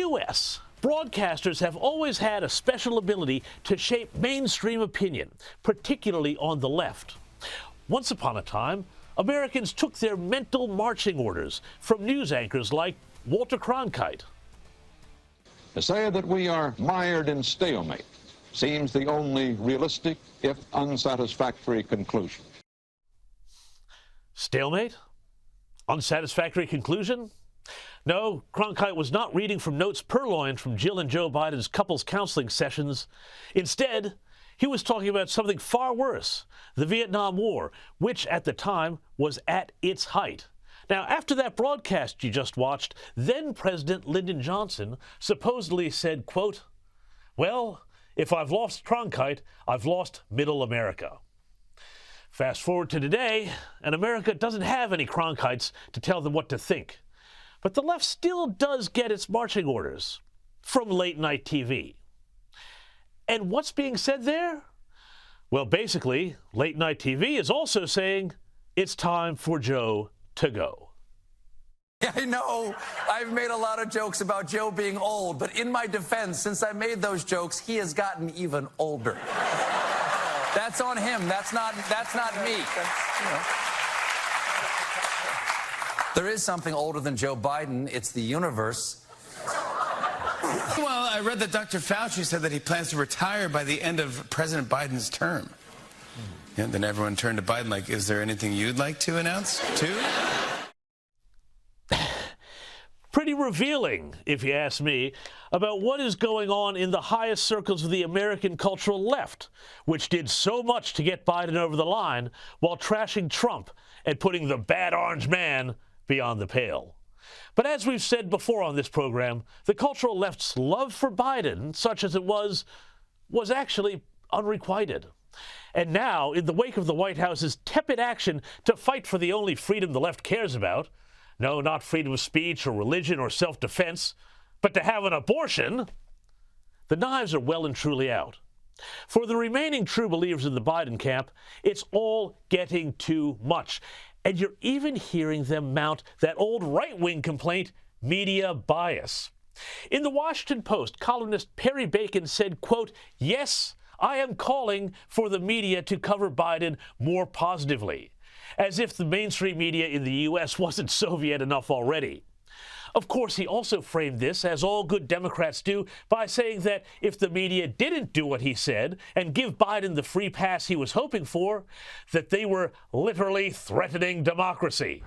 U.S., broadcasters have always had a special ability to shape mainstream opinion, particularly on the left. Once upon a time, Americans took their mental marching orders from news anchors like Walter Cronkite. To say that we are mired in stalemate seems the only realistic, if unsatisfactory, conclusion. Stalemate? Unsatisfactory conclusion? No, Cronkite was not reading from notes purloined from Jill and Joe Biden's couples counseling sessions. Instead, he was talking about something far worse, the Vietnam War, which at the time was at its height. Now, after that broadcast you just watched, then President Lyndon Johnson supposedly said, quote, "Well, if I've lost Cronkite, I've lost middle America." Fast forward to today, and America doesn't have any Cronkites to tell them what to think. But the left still does get its marching orders from late-night TV. And what's being said there? Well, basically, late-night TV is also saying it's time for Joe to go. I know I've made a lot of jokes about Joe being old, but in my defense, since I made those jokes, he has gotten even older. That's on him. That's not me. There is something older than Joe Biden. It's the universe. Well, I read that Dr. Fauci said that he plans to retire by the end of President Biden's term. And then everyone turned to Biden like, is there anything you'd like to announce, too? Pretty revealing, if you ask me, about what is going on in the highest circles of the American cultural left, which did so much to get Biden over the line while trashing Trump and putting the bad orange man beyond the pale. But as we've said before on this program, the cultural left's love for Biden, such as it was actually unrequited. And now, in the wake of the White House's tepid action to fight for the only freedom the left cares about, no, not freedom of speech or religion or self-defense, but to have an abortion, the knives are well and truly out. For the remaining true believers in the Biden camp, it's all getting too much. And you're even hearing them mount that old right-wing complaint, media bias. In the Washington Post, columnist Perry Bacon said, quote, "Yes, I am calling for the media to cover Biden more positively," as if the mainstream media in the U.S. wasn't Soviet enough already. Of course, he also framed this, as all good Democrats do, by saying that if the media didn't do what he said and give Biden the free pass he was hoping for, that they were literally threatening democracy.